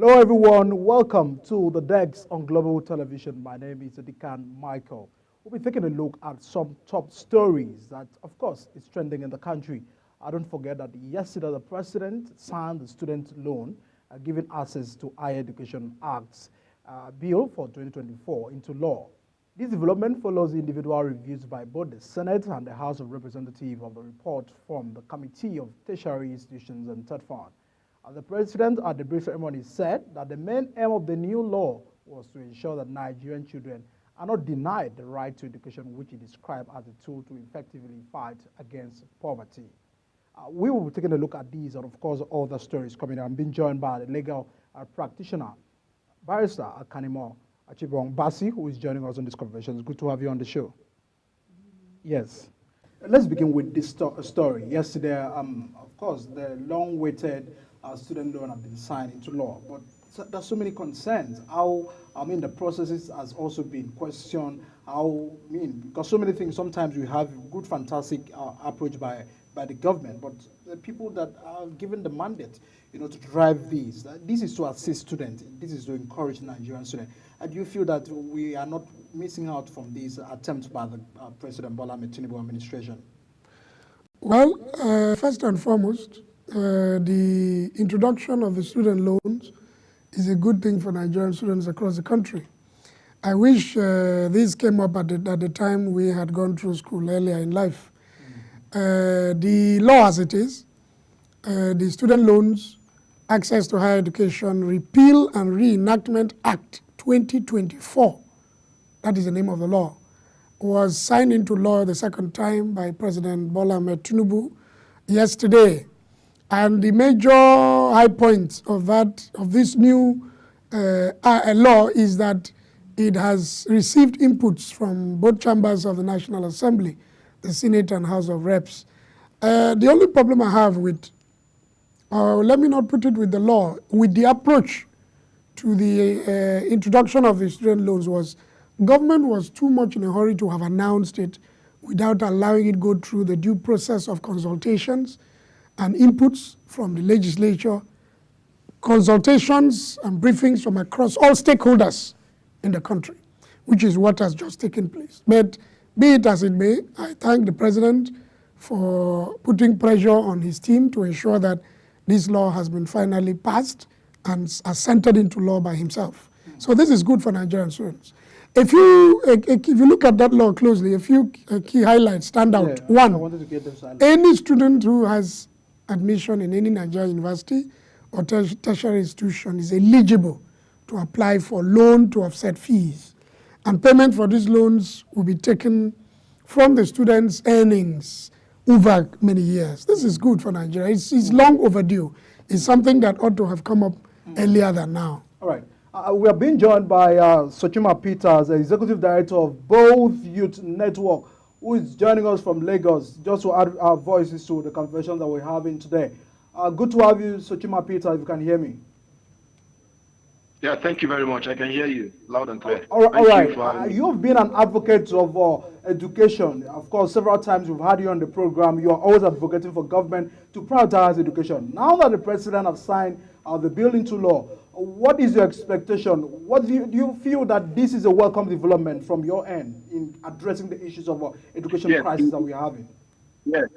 Hello, everyone. Welcome to the Dex on Global Television. My name is Dekan Michael. We'll be taking a look at some top stories that, of course, is trending in the country. I don't forget that yesterday the president signed the student loan giving access to higher education acts bill for 2024 into law. This development follows individual reviews by both the Senate and the House of Representatives of the report from the Committee of Tertiary Institutions and Third Fund. The president at the brief ceremony said that the main aim of the new law was to ensure that Nigerian children are not denied the right to education, which he described as a tool to effectively fight against poverty. We will be taking a look at these and, of course, other stories coming up. I'm being joined by the legal practitioner, Barrister Akanimo Achibong Basi, who is joining us on this conversation. It's good to have you on the show. Yes. Let's begin with this story. Yesterday, of course, the long-awaited student loan have been signed into law, but there's so many concerns. The processes has also been questioned. Because so many things, sometimes we have good, fantastic approach by the government, but the people that are given the mandate, to drive these, this is to assist students. This is to encourage Nigerian students. Do you feel that we are not missing out from these attempts by the President Bola Ahmed Tinubu administration? Well, first and foremost, the introduction of the student loans is a good thing for Nigerian students across the country. I wish this came up at the time we had gone through school earlier in life. The law as it is, the Student Loans Access to Higher Education Repeal and Reenactment Act 2024, that is the name of the law, was signed into law the second time by President Bola Ahmed Tinubu yesterday. And the major high point of this new law is that it has received inputs from both chambers of the National Assembly, the Senate and House of Reps. The only problem I have with, let me not put it with the law, with the approach to the introduction of the student loans was government was too much in a hurry to have announced it without allowing it go through the due process of consultations and inputs from the legislature, consultations and briefings from across all stakeholders in the country, which is what has just taken place. But be it as it may, I thank the president for putting pressure on his team to ensure that this law has been finally passed and assented into law by himself. So this is good for Nigerian students. If you look at that law closely, a few key highlights stand out. One, any student who has admission in any Nigerian university or tertiary institution is eligible to apply for loan to offset fees. And payment for these loans will be taken from the students' earnings over many years. This is good for Nigeria. It's long overdue. It's something that ought to have come up earlier than now. All right. We are being joined by Sochuma Peters, Executive Director of Both Youth Network, who is joining us from Lagos, just to add our voices to the conversation that we're having today. Good to have you, Sochuma Peters, if you can hear me. Yeah, thank you very much. I can hear you loud and clear. All right. You've been an advocate of education. Of course, several times we've had you on the program. You are always advocating for government to prioritize education. Now that the president has signed the bill into law, what is your expectation? What do you feel that this is a welcome development from your end in addressing the issues of education crisis that we are having? Yes.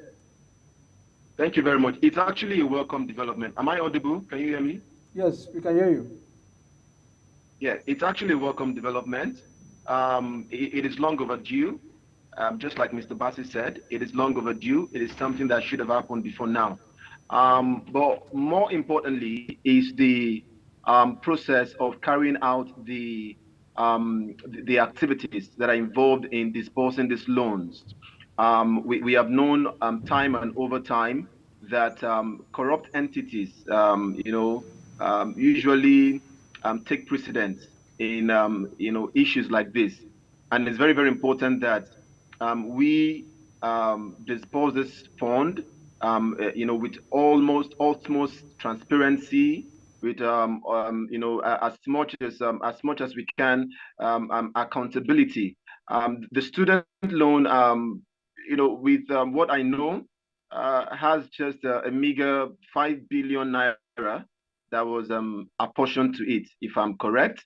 Thank you very much. It's actually a welcome development. Am I audible? Can you hear me? Yes, we can hear you. Yeah, it's actually a welcome development. It is long overdue. Just like Mr. Bassi said, it is long overdue. It is something that should have happened before now. But more importantly is the process of carrying out the activities that are involved in disbursing these loans. We have known time and over time that corrupt entities, usually take precedence in issues like this, and it's very, very important that we disburse this fund with utmost transparency, with as much as we can accountability. The student loan, with what I know, has just a meager 5 billion naira that was apportioned to it, if I'm correct,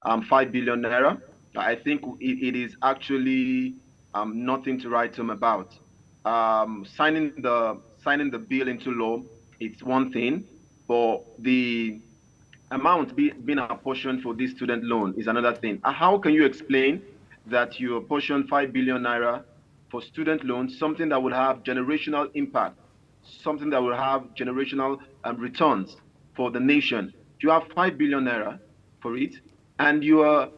5 billion naira. I think it is actually nothing to write home about. Signing the bill into law, it's one thing, but the amount being apportioned for this student loan is another thing. How can you explain that you apportion 5 billion naira for student loans, something that will have generational impact, something that will have generational returns for the nation? You have 5 billion naira for it, and you are,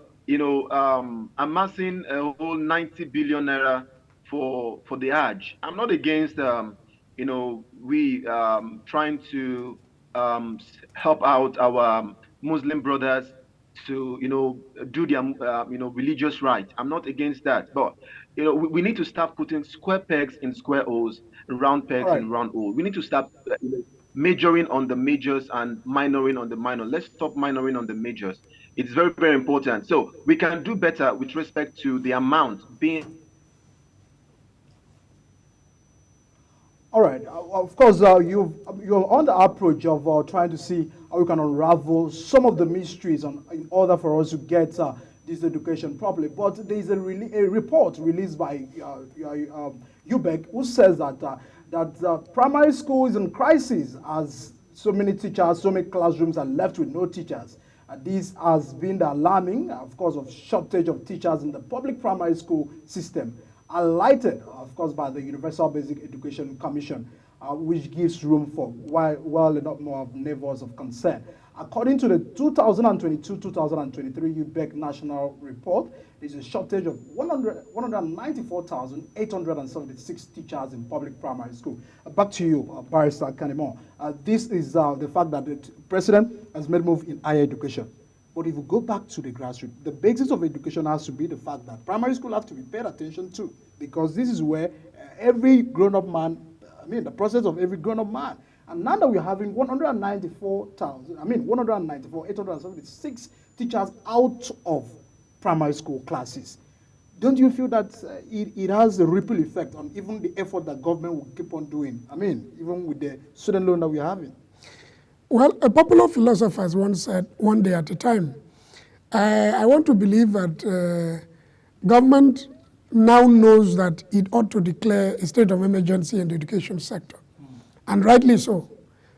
amassing a whole 90 billion naira for the Hajj. I'm not against, we trying to help out our Muslim brothers to, do their, religious right. I'm not against that, but we need to start putting square pegs in square holes, round pegs in round holes. We need to start majoring on the majors and minoring on the minor. Let's stop minoring on the majors. It's very, very important. So we can do better with respect to the amount being. All right. Of course, you're on the approach of trying to see how we can unravel some of the mysteries in order for us to get this education properly. But there is a report released by UBEC who says that primary school is in crisis as so many teachers, so many classrooms are left with no teachers. This has been the alarming, of course, of shortage of teachers in the public primary school system, highlighted, of course, by the Universal Basic Education Commission, which gives room for well a lot more of neighbors of concern. According to the 2022-2023 UBEC National Report, there's a shortage of 194,876 teachers in public primary school. Back to you, Barrister Kanimon. This is the fact that the president has made move in higher education. But if we go back to the grassroots, the basis of education has to be the fact that primary school has to be paid attention to, because this is where every grown-up man, the process of every grown-up man. And now that we're having 194,876 teachers out of primary school classes, don't you feel that it has a ripple effect on even the effort that government will keep on doing? Even with the student loan that we're having. Well, a popular philosopher has once said, one day at a time. I want to believe that government now knows that it ought to declare a state of emergency in the education sector. And rightly so,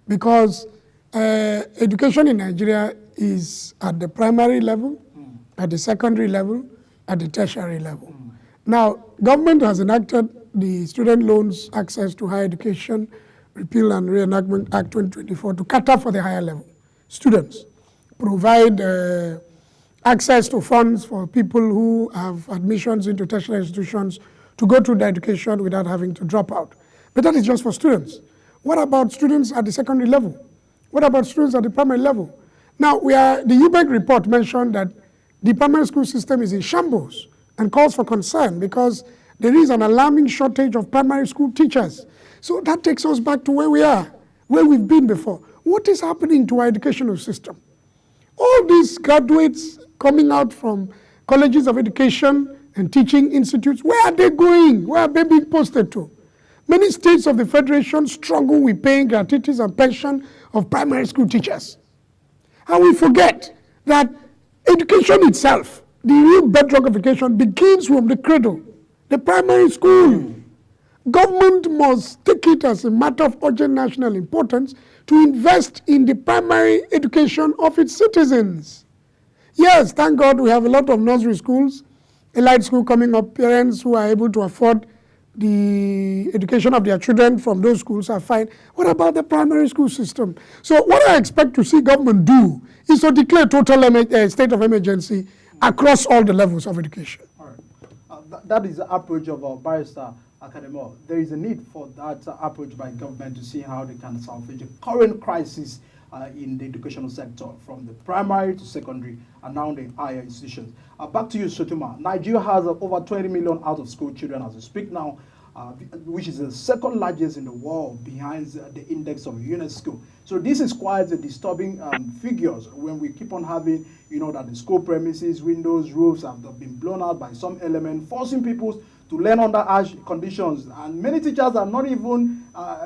because education in Nigeria is at the primary level, at the secondary level, at the tertiary level. Now, government has enacted the Student Loans Access to Higher Education Repeal and Reenactment Act 2024 to cater for the higher level students, provide access to funds for people who have admissions into tertiary institutions to go through the education without having to drop out. But that is just for students. What about students at the secondary level? What about students at the primary level? Now, the UBEC report mentioned that the primary school system is in shambles and calls for concern because there is an alarming shortage of primary school teachers. So that takes us back to where we are, where we've been before. What is happening to our educational system? All these graduates coming out from colleges of education and teaching institutes, where are they going? Where are they being posted to? Many states of the Federation struggle with paying gratuities and pension of primary school teachers. And we forget that education itself, the real bedrock of education, begins from the cradle, the primary school. Government must take it as a matter of urgent national importance to invest in the primary education of its citizens. Yes, thank God we have a lot of nursery schools, elite school coming up. Parents who are able to afford the education of their children from those schools are fine. What about the primary school system? So what I expect to see government do is to declare total state of emergency across all the levels of education. All right. That is the approach of Barrister Akademo. There is a need for that approach by government to see how they can salvage the current crisis in the educational sector, from the primary to secondary and now the higher institutions. Back to you, Sotuma. Nigeria has over 20 million out-of-school children as we speak now, which is the second largest in the world behind the index of UNESCO. So this is quite a disturbing figures when we keep on having, that the school premises, windows, roofs have been blown out by some element, forcing people to learn under harsh conditions. And many teachers are not even,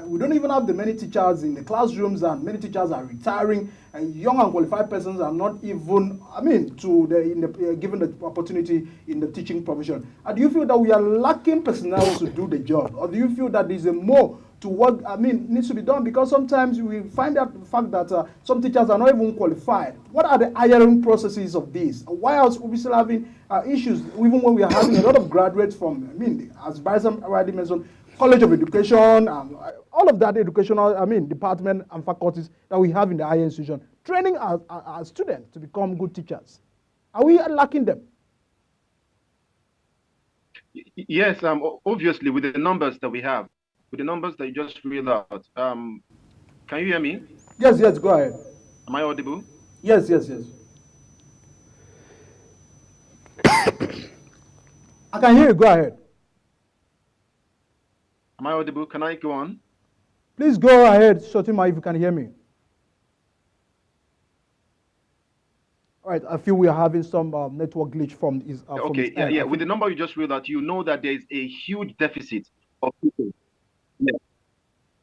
we don't even have the many teachers in the classrooms, and many teachers are retiring, and young and qualified persons are not even, given the opportunity in the teaching profession. And do you feel that we are lacking personnel to do the job? Or do you feel that there's a more to what needs to be done? Because sometimes we find out the fact that some teachers are not even qualified. What are the hiring processes of this? Why else are we still having issues, even when we are having a lot of graduates from, as Bryson already mentioned, College of Education, all of that educational, department and faculties that we have in the higher institution, training our students to become good teachers. Are we lacking them? Yes, obviously, with the numbers that we have, with the numbers that you just read out. Can you hear me? Yes, go ahead. Am I audible? Yes. I can hear you. Go ahead. Am I audible? Can I go on? Please go ahead, Shotima, if you can hear me. All right, I feel we are having some network glitch from his okay, from his yeah. With the number you just read out, you know that there is a huge deficit of people. Yeah.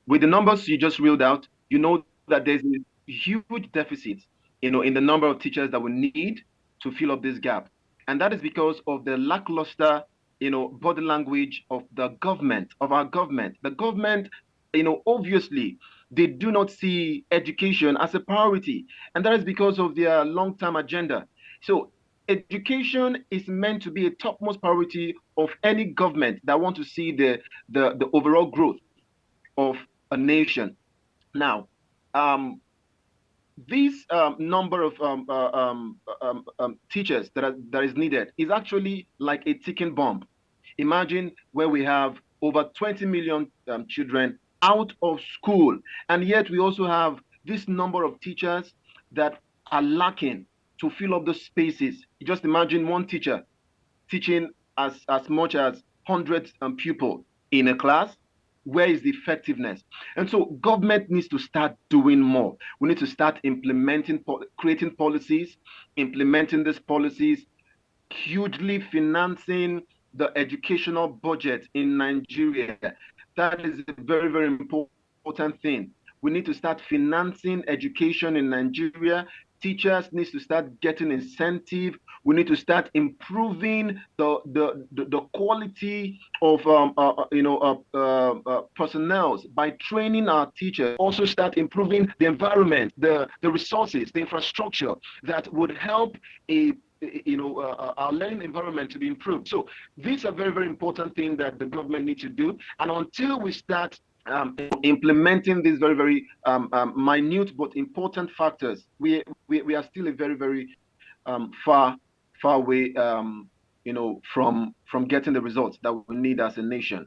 With the numbers you just read out, you know that there's a huge deficit, in the number of teachers that we need to fill up this gap. And that is because of the lackluster, body language of the government, of our government. The government, obviously, they do not see education as a priority. And that is because of their long-term agenda. So education is meant to be a topmost priority of any government that want to see the overall growth of a nation. Now, this number of teachers that is needed is actually like a ticking bomb. Imagine where we have over 20 million children out of school, and yet we also have this number of teachers that are lacking to fill up the spaces. You just imagine one teacher teaching as much as hundreds of pupils in a class. Where is the effectiveness? And so government needs to start doing more. We need to start implementing, creating policies, implementing these policies, hugely financing the educational budget in Nigeria. That is a very, very important thing. We need to start financing education in Nigeria. Teachers need to start getting incentive. We need to start improving the quality of personnel by training our teachers. Also start improving the environment, the resources, the infrastructure that would help our learning environment to be improved. So these are very, very important things that the government needs to do. And until we start implementing these very, very minute but important factors, we are still a very, very far away, from getting the results that we need as a nation.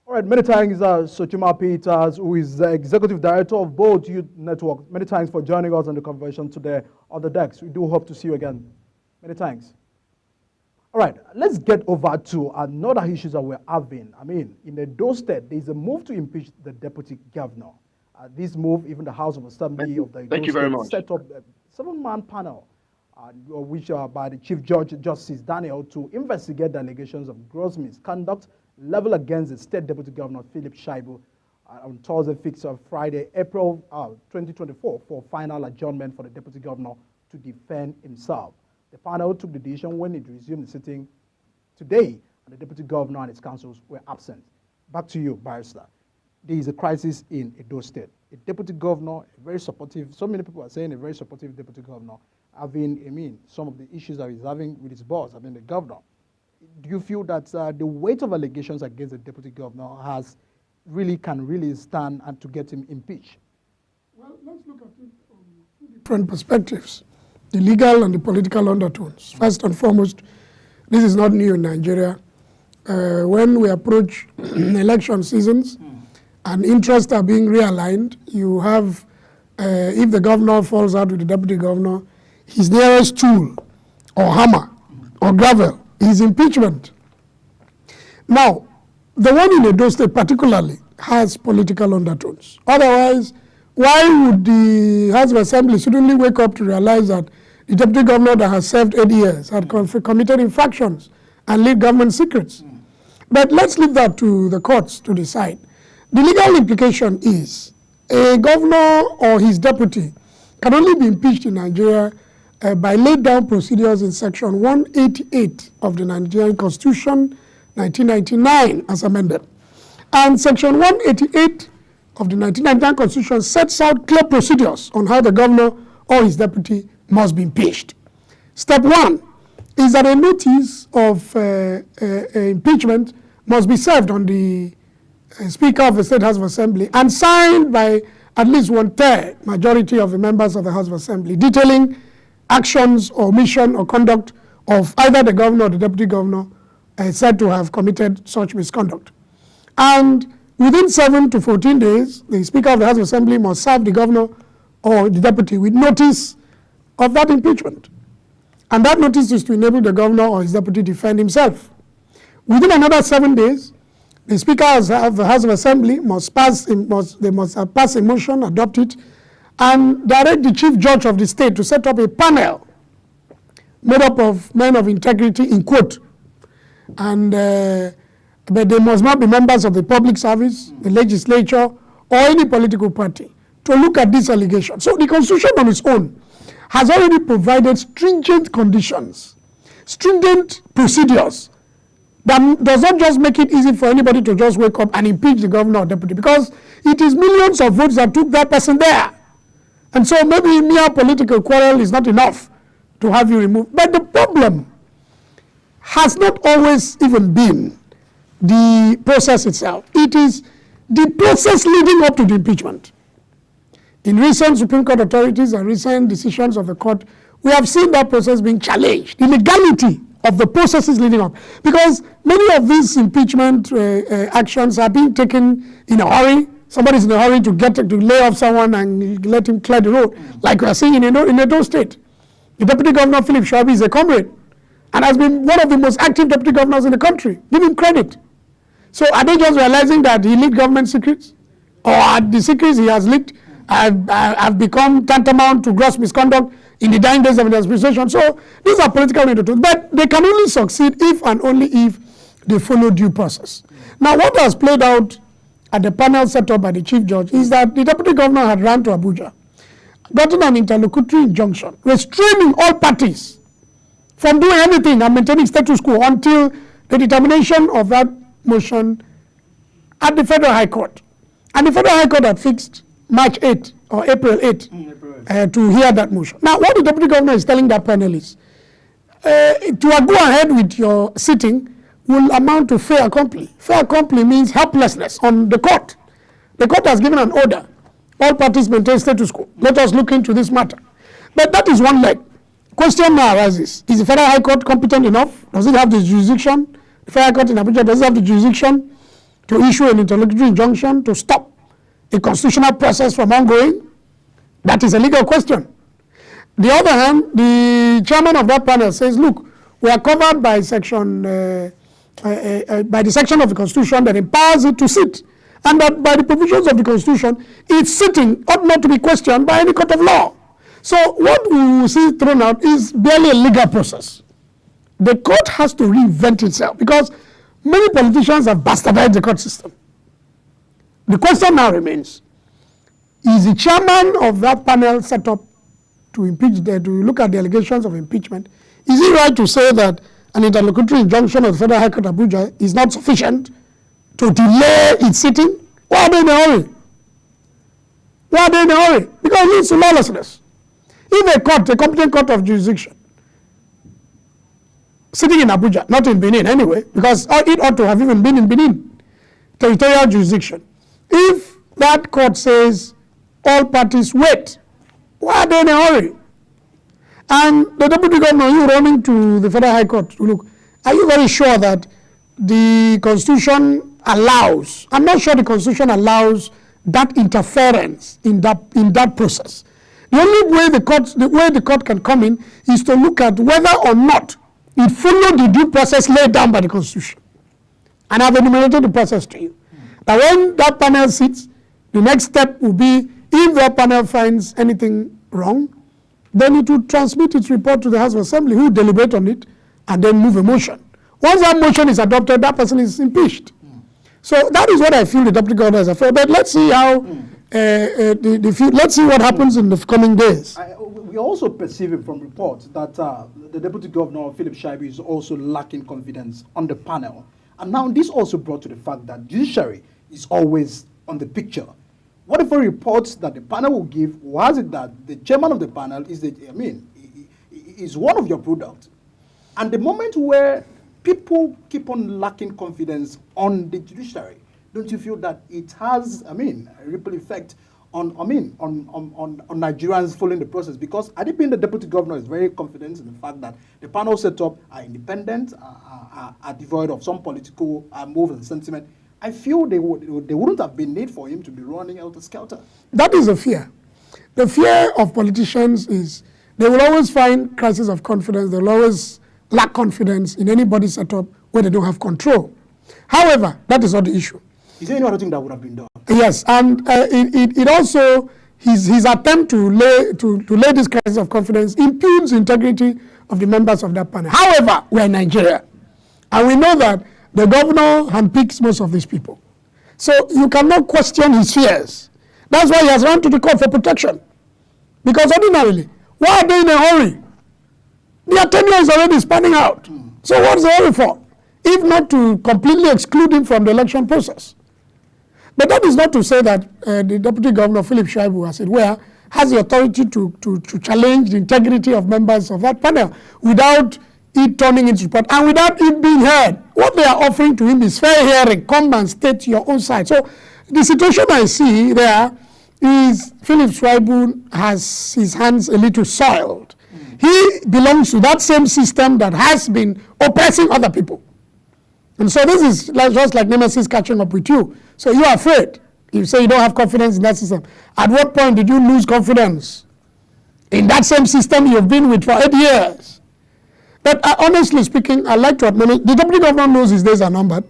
All right, many thanks, Shotima Peters, who is the Executive Director of Bold Youth Network. Many thanks for joining us on the conversation today on the decks. We do hope to see you again. Many thanks. All right, let's get over to another issue that we're having. In Edo State, there's a move to impeach the deputy governor. This move, even the House of Assembly of the Edo State set up a 7-man panel, which by the Chief Justice Daniel, to investigate the allegations of gross misconduct leveled against the State Deputy Governor Philip Shaibu on Thursday, fixed on Friday, April 2024, for final adjournment for the Deputy Governor to defend himself. The panel took the decision when it resumed the sitting today, and the Deputy Governor and his councils were absent. Back to you, Barrister. There is a crisis in Edo State. A Deputy Governor, a very supportive, so many people are saying a very supportive Deputy Governor, having, some of the issues that he's having with his boss, the governor. Do you feel that the weight of allegations against the Deputy Governor can really stand and to get him impeached? Well, let's look at it from two different perspectives, the legal and the political undertones. First and foremost, this is not new in Nigeria. When we approach election seasons and interests are being realigned, you have, if the governor falls out with the deputy governor, his nearest tool or hammer or gravel is impeachment. Now, the one in Edo State particularly has political undertones. Otherwise, why would the House of Assembly suddenly wake up to realize that the deputy governor that has served 8 years had committed infractions and leaked government secrets? But let's leave that to the courts to decide. The legal implication is a governor or his deputy can only be impeached in Nigeria by laid down procedures in Section 188 of the Nigerian Constitution, 1999, as amended. And Section 188 of the 1999 Constitution sets out clear procedures on how the governor or his deputy must be impeached. Step one is that a notice of impeachment must be served on the Speaker of the State House of Assembly and signed by at least 1/3 majority of the members of the House of Assembly, detailing actions or omission or conduct of either the governor or the deputy governor said to have committed such misconduct. And within 7 to 14 days, the Speaker of the House of Assembly must serve the governor or the deputy with notice of that impeachment. And that notice is to enable the governor or his deputy to defend himself. Within another 7 days, the Speaker of the House of Assembly must pass a motion, adopt it, and direct the Chief Judge of the state to set up a panel made up of men of integrity, in quote. And but they must not be members of the public service, the legislature, or any political party to look at this allegation. So the Constitution on its own has already provided stringent conditions, stringent procedures that does not just make it easy for anybody to just wake up and impeach the governor or deputy, because it is millions of votes that took that person there. And so maybe mere political quarrel is not enough to have you removed. But the problem has not always even been the process itself. It is the process leading up to the impeachment. In recent Supreme Court authorities and recent decisions of the court, we have seen that process being challenged, the legality of the processes leading up. Because many of these impeachment actions are being taken in a hurry. Somebody's in a hurry to lay off someone and let him clear the road, like we are seeing in Edo State. The Deputy Governor, Philip Shoabi, is a comrade and has been one of the most active deputy governors in the country. Give him credit. So are they just realizing that he leaked government secrets? Or are the secrets he has leaked have become tantamount to gross misconduct in the dying days of the administration? So these are political interviews, but they can only succeed if and only if they follow due process. Now, what has played out at the panel set up by the Chief Judge is that the Deputy Governor had run to Abuja, gotten an interlocutory injunction, restraining all parties from doing anything and maintaining status quo until the determination of that motion at the Federal High Court. And the Federal High Court had fixed March 8 or April 8 to hear that motion. Now, what the Deputy Governor is telling that panel is, to go ahead with your sitting will amount to fait accompli. Fait accompli means helplessness on the court. The court has given an order. All parties maintain status quo. Let us look into this matter. But that is one leg. Question now arises, is the Federal High Court competent enough? Does it have the jurisdiction? The Federal High Court in Abuja, does it have the jurisdiction to issue an interlocutory injunction to stop a constitutional process from ongoing? That is a legal question. The other hand, the chairman of that panel says, look, we are covered by section, by the section of the Constitution that empowers it to sit, and that by the provisions of the Constitution, its sitting ought not to be questioned by any court of law. So what we will see thrown out is barely a legal process. The court has to reinvent itself because many politicians have bastardized the court system. The question now remains, is the chairman of that panel set up to impeach, to look at the allegations of impeachment? Is it right to say that an interlocutory injunction of the Federal High Court Abuja is not sufficient to delay its sitting? Why are they in a hurry? Why are they in a hurry? Because it leads to lawlessness. If a court, a competent court of jurisdiction, sitting in Abuja, not in Benin anyway, because it ought to have even been in Benin, territorial jurisdiction. If that court says all parties wait, why are they in a hurry? And the Deputy Governor, you running to the Federal High Court to look, are you very sure that the Constitution allows, I'm not sure the Constitution allows that interference in that process. The only way the court can come in is to look at whether or not it followed the due process laid down by the Constitution. And I've enumerated the process to you. Now when that panel sits, the next step will be, if that panel finds anything wrong, then it will transmit its report to the House of Assembly, who will deliberate on it and then move a motion. Once that motion is adopted, that person is impeached. So that is what I feel the deputy governor is afraid. But let's see how let's see what happens in the coming days. We also perceive from reports that the deputy governor Philip Shaibu is also lacking confidence on the panel, and now this also brought to the fact that judiciary is always on the picture. What if a reports that the panel will give was it that the chairman of the panel is is one of your products, and the moment where people keep on lacking confidence on the judiciary, don't you feel that it has, a ripple effect on Nigerians following the process? Because Adipin, the deputy governor, is very confident in the fact that the panel set up are independent, are devoid of some political moves and sentiment. I feel they wouldn't have been need for him to be running helter-skelter. That is the fear. The fear of politicians is they will always find crisis of confidence. They will always lack confidence in anybody set up where they don't have control. However, that is not the issue. Is there any other thing that would have been done? Yes, and it also, his attempt to lay this crisis of confidence impugns the integrity of the members of that panel. However, we are in Nigeria, and we know that the governor handpicks most of these people. So you cannot question his fears. That's why he has run to the court for protection. Because ordinarily, why are they in a hurry? Their tenure is already spanning out. So what's the hurry for? If not to completely exclude him from the election process. But that is not to say that the Deputy Governor, Philip Shaibu, as it were, has the authority to challenge the integrity of members of that panel without it turning into report and without it being heard. What they are offering to him is fair hearing. Come and state your own side. So the situation I see there is Philip Shaibu has his hands a little soiled. He belongs to that same system that has been oppressing other people. And so this is just like Nemesis catching up with you. So you are afraid. You say you don't have confidence in that system. At what point did you lose confidence in that same system you've been with for 8 years? But honestly speaking, I'd like to acknowledge, the deputy governor knows his days are numbered,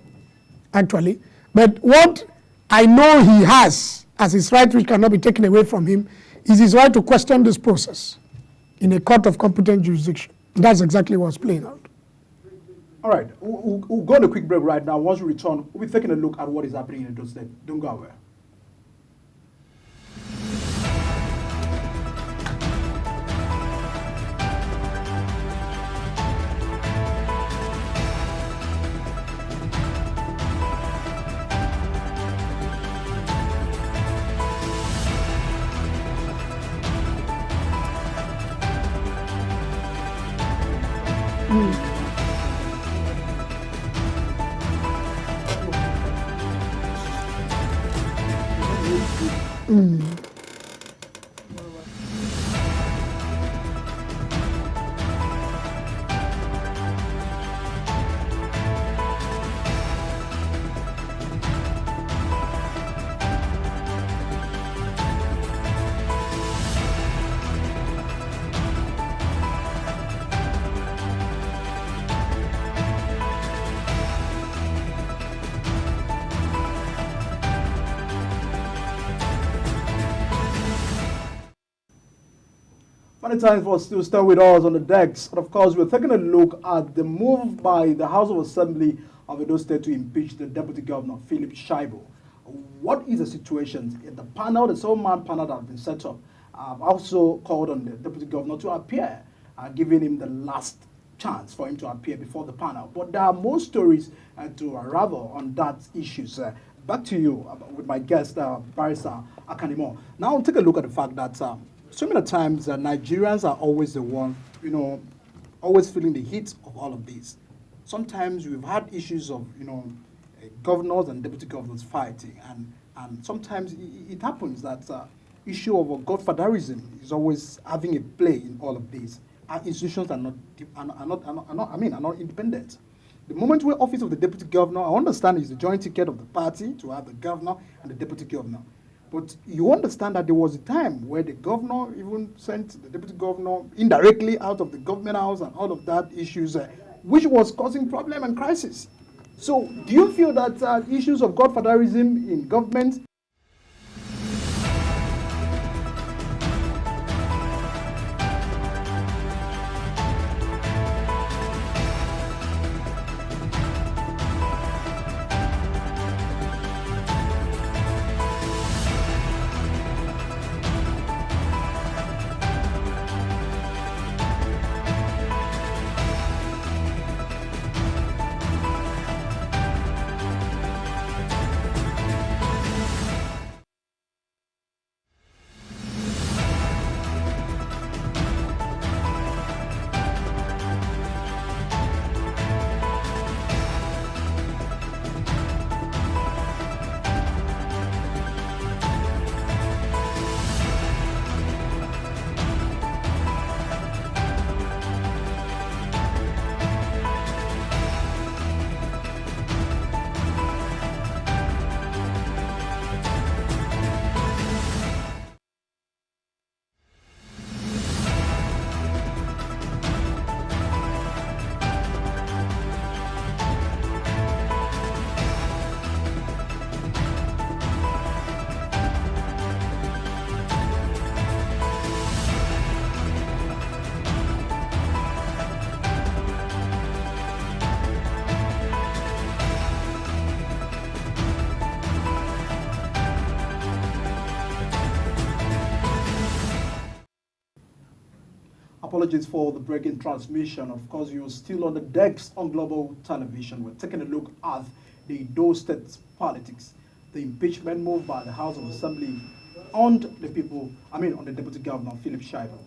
actually. But what I know he has as his right, which cannot be taken away from him, is his right to question this process in a court of competent jurisdiction. That's exactly what's playing out. All right, we'll go on a quick break right now. Once we return, we'll be taking a look at what is happening in Edo State. Don't go away. Funny time for us to stay with us on the decks. And of course, we're taking a look at the move by the House of Assembly of Edo State to impeach the Deputy Governor, Philip Shaibu. What is the situation in the panel, the 7-man panel that has been set up? I've also called on the Deputy Governor to appear, giving him the last chance for him to appear before the panel. But there are more stories to unravel on that issues. Back to you with my guest, Barrister Akanimo. Now, take a look at the fact that so many times Nigerians are always the one, always feeling the heat of all of this. Sometimes we've had issues of, governors and deputy governors fighting, and sometimes it happens that issue of godfatherism is always having a play in all of this. Our institutions are not independent. The moment where office of the deputy governor, I understand is the joint ticket of the party to have the governor and the deputy governor. But you understand that there was a time where the governor even sent the deputy governor indirectly out of the government house and all of that issues, which was causing problem and crisis. So do you feel that issues of godfatherism in government Apologies for the break in transmission. Of course, you're still on the decks on Global Television. We're taking a look at the Edo State politics, the impeachment move by the House of Assembly on the Deputy Governor, Philip Shaibu.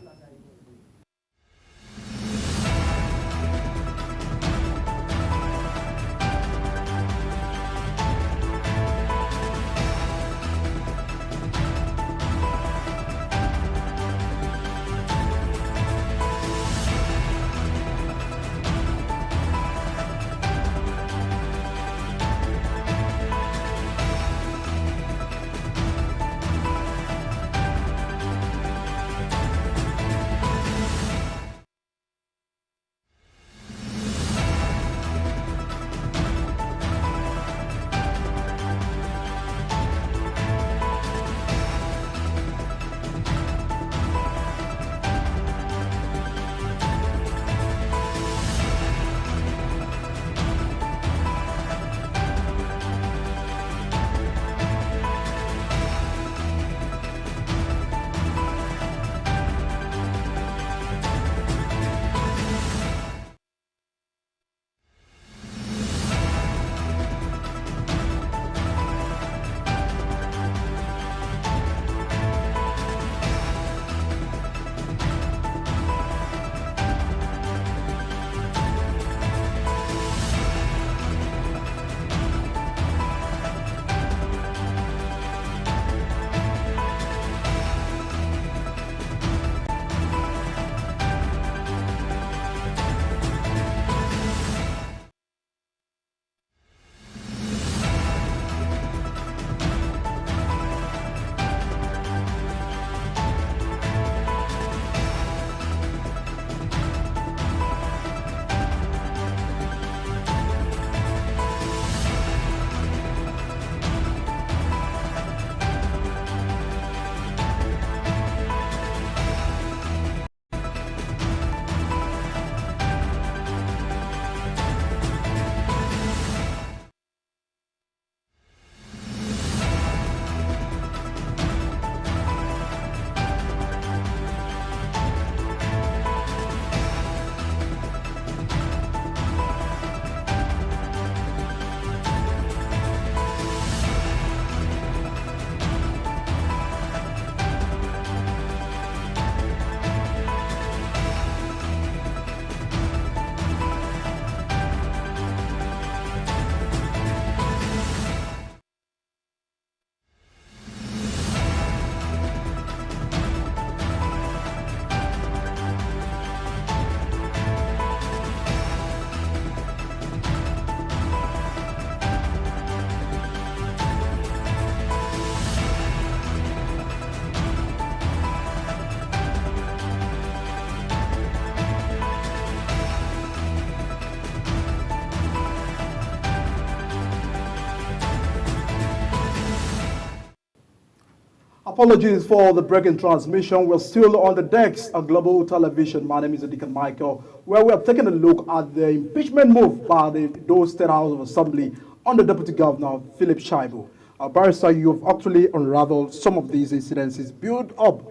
Apologies for the break in transmission. We're still on the decks of Global Television. My name is Deacon Michael, where we are taking a look at the impeachment move by the Edo State House of Assembly on the Deputy Governor, Philip Shaibu. Barrister, you've actually unraveled some of these incidences built up,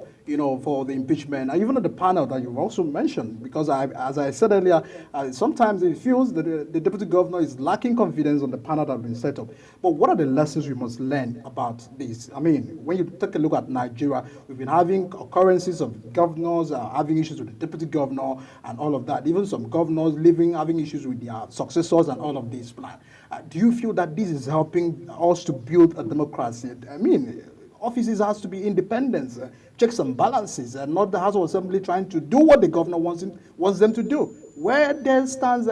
for the impeachment, and even at the panel that you've also mentioned, because as I said earlier, sometimes it feels that the Deputy Governor is lacking confidence on the panel that has been set up. But what are the lessons we must learn about this? I mean, when you take a look at Nigeria, we've been having occurrences of governors having issues with the Deputy Governor and all of that, even some governors having issues with their successors and all of this plan. Do you feel that this is helping us to build a democracy? I mean, offices has to be independent, checks and balances, and not the House of Assembly trying to do what the governor wants them to do. Where there stands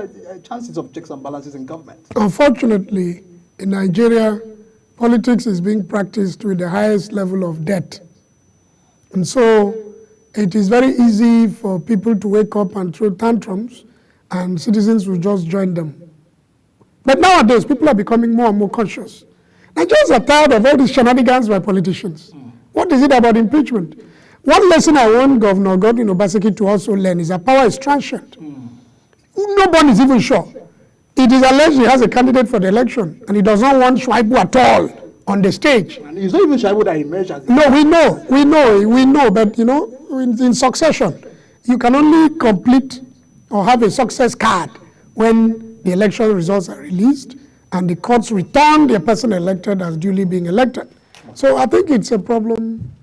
chances of checks and balances in government? Unfortunately, in Nigeria, politics is being practiced with the highest level of debt. And so it is very easy for people to wake up and throw tantrums, and citizens will just join them. But nowadays, people are becoming more and more conscious. Nigerians are tired of all these shenanigans by politicians. What is it about impeachment? One lesson I want Governor Godwin Obaseki to also learn is that power is transient. Nobody is even sure. It is alleged he has a candidate for the election, and he does not want Shaibu at all on the stage. And it's not even Shaibu that emerged as No, we know, but in succession, you can only complete or have a success card when the election results are released and the courts return the person elected as duly being elected. So I think it's a problem.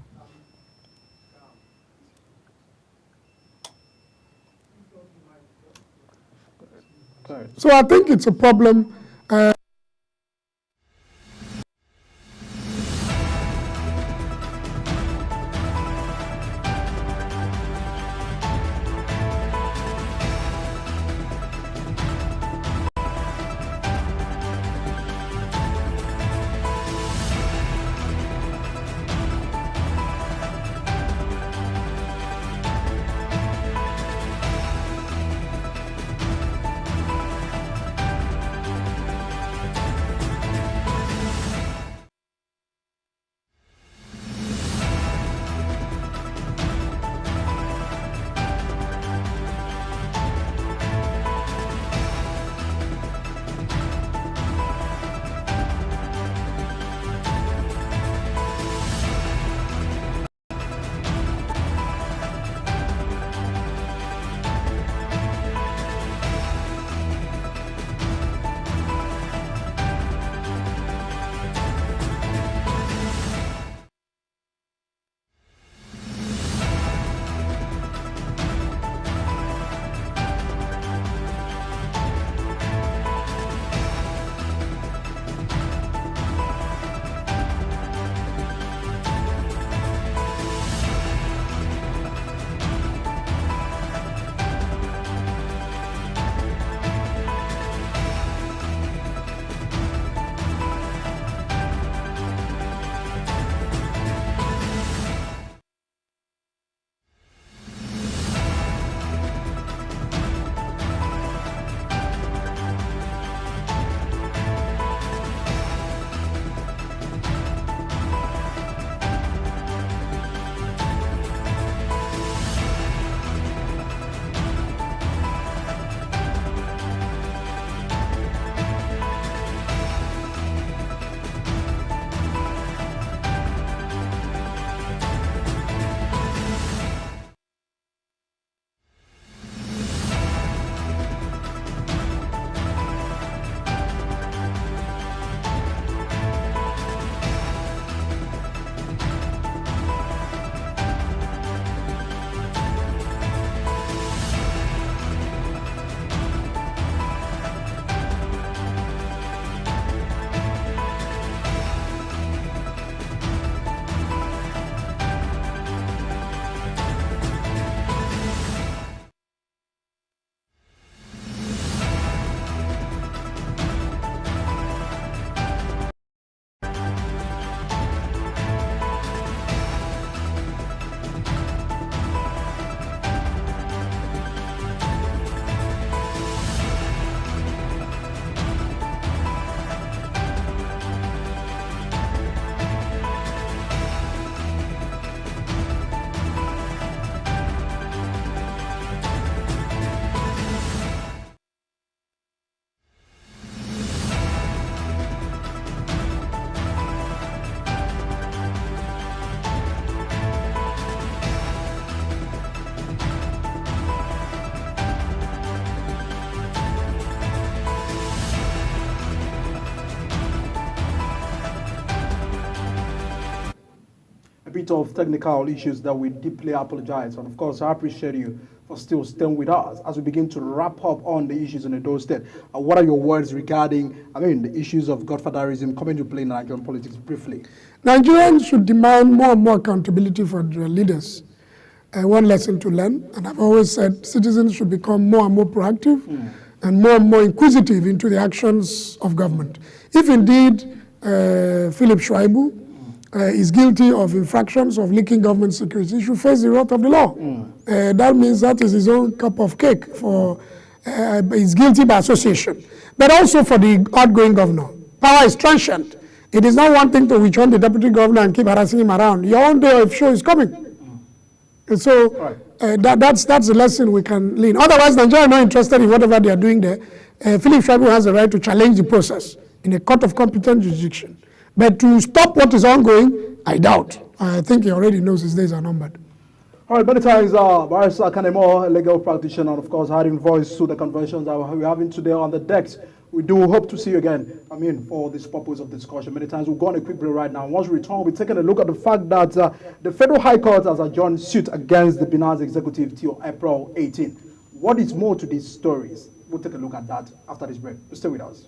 So I think it's a problem. bit of technical issues that we deeply apologize. And of course, I appreciate you for still staying with us as we begin to wrap up on the issues in the doorstep. What are your words regarding, the issues of godfatherism coming to play in Nigerian politics briefly? Nigerians should demand more and more accountability for their leaders. One lesson to learn, and I've always said citizens should become more and more proactive and more inquisitive into the actions of government. If indeed Philip Shaibu is guilty of infractions of leaking government secrets, he should face the wrath of the law. That means that is his own cup of cake. For he's guilty by association. But also for the outgoing governor. Power is transient. It is not one thing to withhold the deputy governor and keep harassing him around. Your own day of show is coming. And so that's the lesson we can learn. Otherwise, Nigeria are not interested in whatever they are doing there. Philip Shaibu has the right to challenge the process in a court of competent jurisdiction. But to stop what is ongoing, I doubt. I think he already knows his days are numbered. All right, many times, Barrister Kanemo, a legal practitioner, and of course, adding voice to the conversations that we're having today on the decks. We do hope to see you again, for this purpose of discussion. Many times we'll go on a quick break right now. Once we return, we'll be taking a look at the fact that the Federal High Court has adjourned suit against the Binance executive till April 18. What is more to these stories? We'll take a look at that after this break. Stay with us.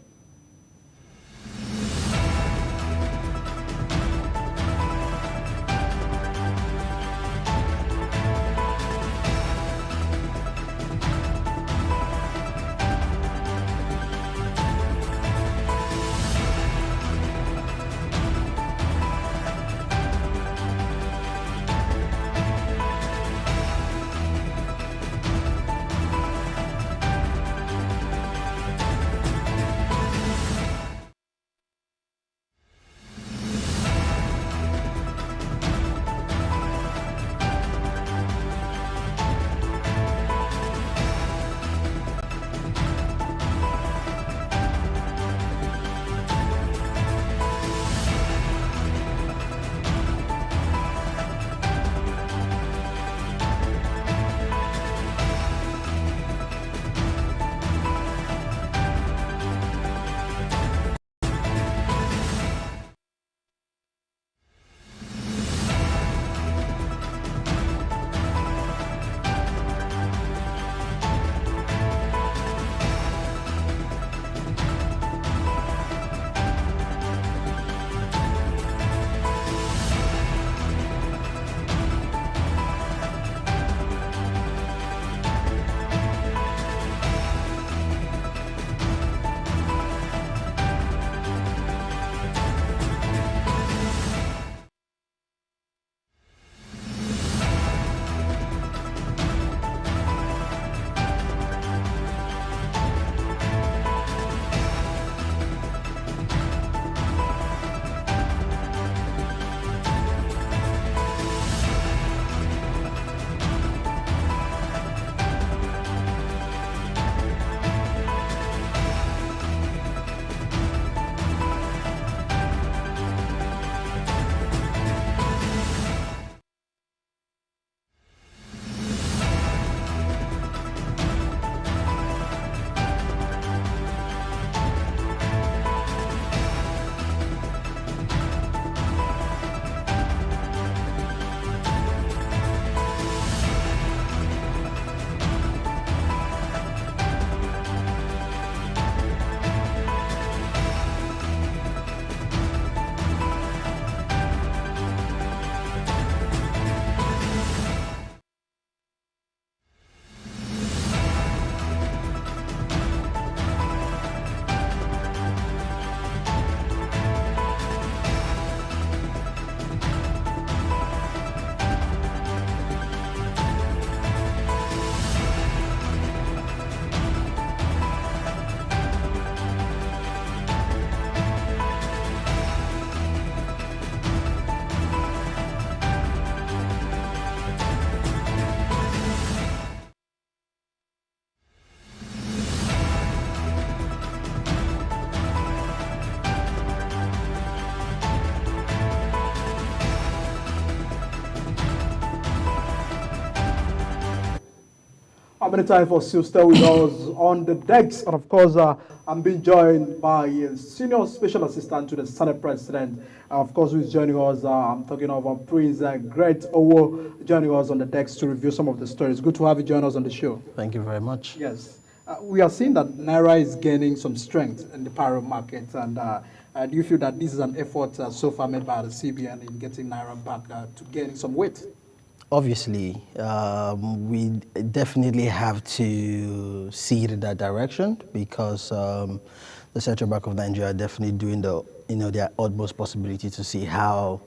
How many times for still stay with us on the decks? And of course, I'm being joined by a senior special assistant to the Senate President. Of course, who is joining us. I'm talking of Prince Great Owo joining us on the decks to review some of the stories. Good to have you join us on the show. Thank you very much. Yes. We are seeing that Naira is gaining some strength in the parallel market. And do you feel that this is an effort so far made by the CBN in getting Naira back to gaining some weight? Obviously, we definitely have to see it in that direction because the Central Bank of Nigeria are definitely doing their utmost possibility to see how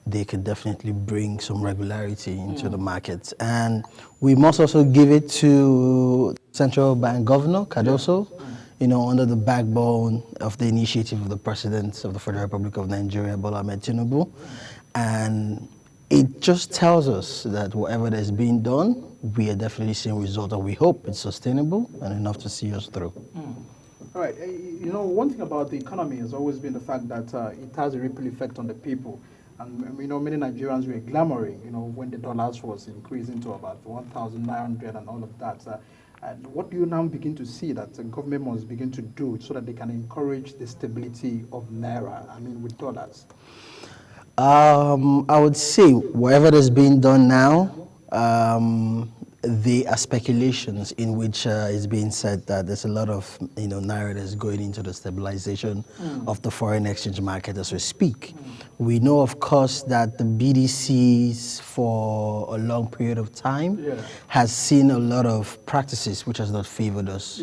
they could definitely bring some regularity into the markets. And we must also give it to Central Bank Governor Cardoso, under the backbone of the initiative of the President of the Federal Republic of Nigeria, Bola Ahmed Tinubu. And it just tells us that whatever that's being done, we are definitely seeing results, and we hope it's sustainable and enough to see us through. All right. One thing about the economy has always been the fact that it has a ripple effect on the people. And many Nigerians were clamoring, when the dollars was increasing to about 1,900 and all of that. And what do you now begin to see that the government must begin to do so that they can encourage the stability of naira? With dollars. I would say whatever is being done now, there are speculations in which it's being said that there's a lot of naira that's going into the stabilization of the foreign exchange market as we speak. We know, of course, that the BDCs for a long period of time has seen a lot of practices which has not favored us.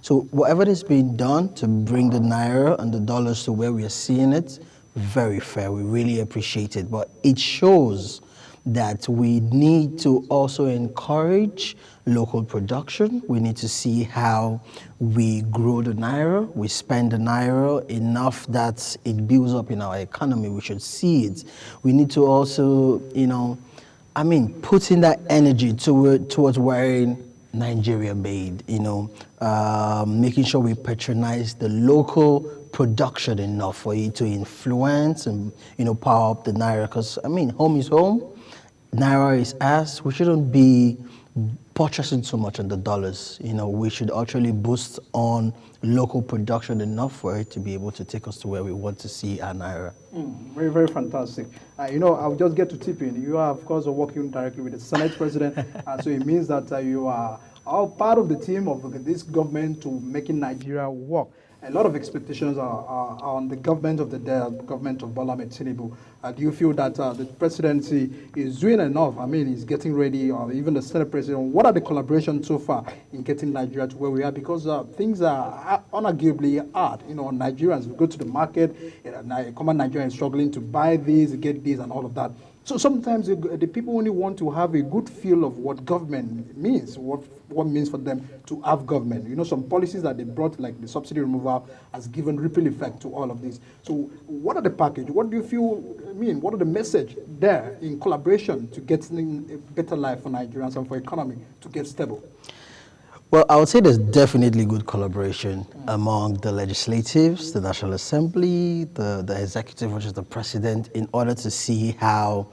So whatever is being done to bring the naira and the dollars to where we are seeing it, very fair. We really appreciate it, but it shows that we need to also encourage local production. We need to see how we grow the naira, we spend the naira enough that it builds up in our economy. We should see it. We need to also, put in that energy towards wearing Nigeria made, making sure we patronize the local production enough for it to influence and, power up the naira. Because, home is home. Naira is ours. We shouldn't be purchasing so much on the dollars. We should actually boost on local production enough for it to be able to take us to where we want to see our naira. Very, very fantastic. I'll just get to tip in. You are, of course, working directly with the Senate President, so it means that you are all part of the team of this government to making Nigeria work. A lot of expectations are on the government of the government of Bola Ahmed Tinubu. Do you feel that the presidency is doing enough? He's getting ready, or even the Senate president. What are the collaborations so far in getting Nigeria to where we are? Because things are unarguably hard. Nigerians go to the market, common Nigerian is struggling to buy these, get these, and all of that. So sometimes the people only want to have a good feel of what government means, what means for them to have government. Some policies that they brought, like the subsidy removal, has given ripple effect to all of this. So what are the package? What do you feel, what are the message there in collaboration to get a better life for Nigerians and for economy to get stable? Well, I would say there's definitely good collaboration among the legislatives, the National Assembly, the executive, which is the president, in order to see how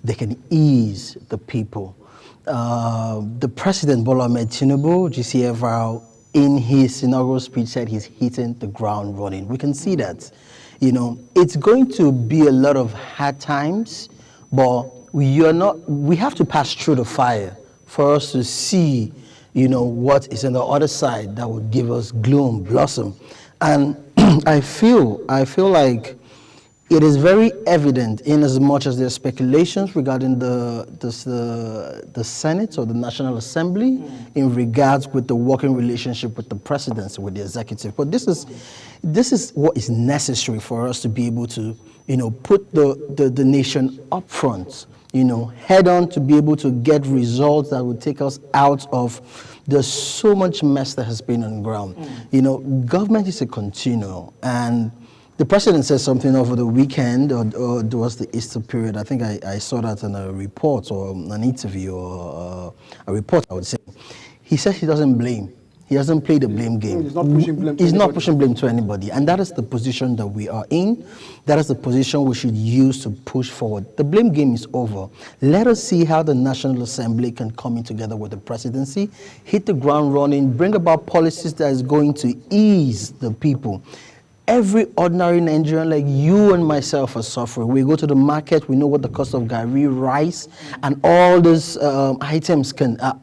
they can ease the people. The president, Bola Ahmed Tinubu, GCFR, in his inaugural speech said he's hitting the ground running. We can see that. It's going to be a lot of hard times, but we have to pass through the fire for us to see what is on the other side that would give us gloom, blossom. And I feel like it is very evident in as much as there are speculations regarding the Senate or the National Assembly in regards with the working relationship with the presidency, with the executive. But this is what is necessary for us to be able to, put the nation up front. Head on, to be able to get results that will take us out of there's so much mess that has been on the ground. Government is a continuum, and the president said something over the weekend or towards the Easter period. I think I saw that in a report or an interview or a report, I would say. He said he doesn't blame. He doesn't play the blame game. He's not pushing blame to He's anybody. not pushing blame to anybody. And that is the position that we are in. That is the position we should use to push forward. The blame game is over. Let us see how the National Assembly can come in together with the presidency, hit the ground running, bring about policies that is going to ease the people. Every ordinary Nigerian like you and myself are suffering. We go to the market, we know what the cost of gari, rice, and all these items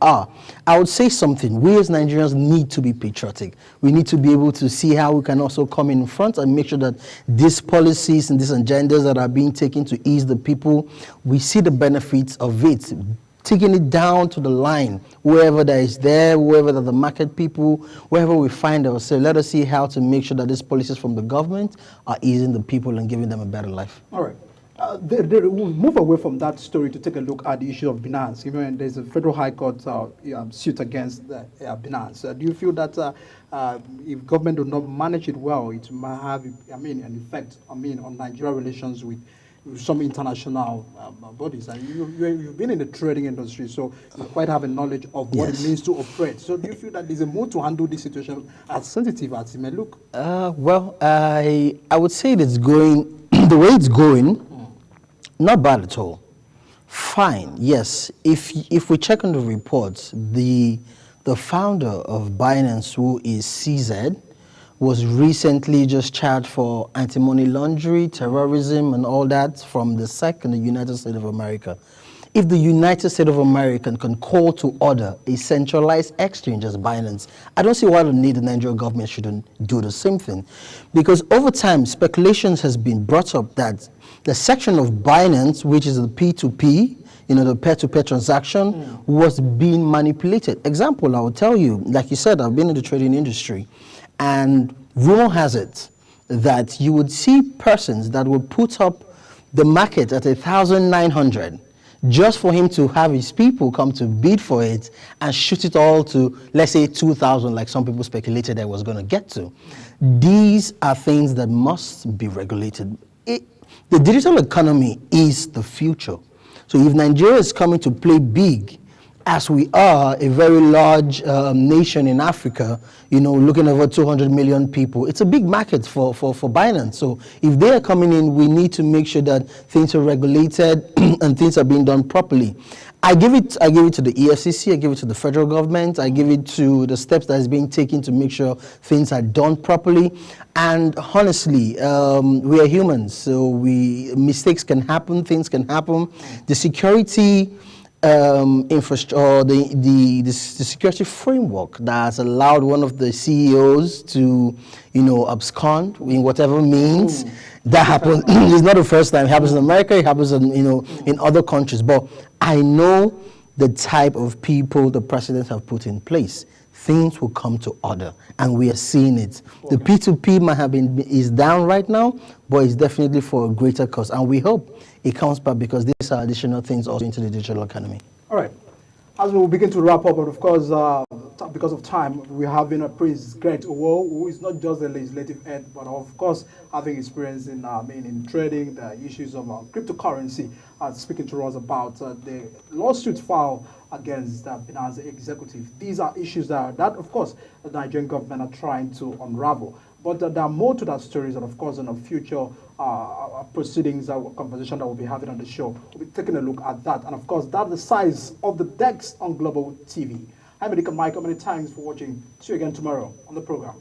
are. I would say something. We as Nigerians need to be patriotic. We need to be able to see how we can also come in front and make sure that these policies and these agendas that are being taken to ease the people, we see the benefits of it. Taking it down to the line, wherever that is there, wherever that the market people, wherever we find ourselves, let us see how to make sure that these policies from the government are easing the people and giving them a better life. All right. We'll move away from that story to take a look at the issue of Binance. There's a federal high court suit against Binance. Do you feel that if government does not manage it well, it might have, an effect, on Nigeria relations with some international bodies? And you've been in the trading industry, so you quite have a knowledge of what it means to operate. So do you feel that there's a mood to handle this situation as sensitive as it may look? Well, I would say it's going, the way it's going, Not bad at all. Fine. Yes. If we check on the reports, the founder of Binance, who is CZ, was recently just charged for anti-money laundering, terrorism, and all that from the SEC in the United States of America. If the United States of America can call to order a centralized exchange as Binance, I don't see why the Nigerian government shouldn't do the same thing. Because over time, speculations has been brought up that the section of Binance, which is the P2P, the peer-to-peer transaction, was being manipulated. Example, I will tell you, like you said, I've been in the trading industry, and rumor has it that you would see persons that would put up the market at 1,900 just for him to have his people come to bid for it and shoot it all to, let's say, 2,000, like some people speculated that it was going to get to. These are things that must be regulated. The digital economy is the future. So if Nigeria is coming to play big, as we are a very large nation in Africa, looking over 200 million people, it's a big market for Binance. So if they are coming in, we need to make sure that things are regulated and things are being done properly. I give it to the EFCC, I give it to the federal government, I give it to the steps that is being taken to make sure things are done properly. And honestly, we are humans, so mistakes can happen, things can happen. The security infrastructure, or the security framework that has allowed one of the CEOs to, abscond in whatever means. That happens. It's not the first time. It happens in America. It happens in other countries. But I know the type of people the presidents have put in place. Things will come to order, and we are seeing it. The P2P is down right now, but it's definitely for a greater cause, and we hope it comes back because these are additional things also into the digital economy. All right. As we begin to wrap up, but of course, because of time, we're having a Prince Grete Owoh, who is not just a legislative head, but of course, having experience in trading, the issues of cryptocurrency, speaking to us about the lawsuit filed against Binance executive. These are issues that of course, the Nigerian government are trying to unravel. But there are more to that stories, and of course, in the future proceedings, conversation that we'll be having on the show, we'll be taking a look at that. And of course, that's the size of the DEX on Global TV. I'm Medica Michael. Many thanks for watching. See you again tomorrow on the program.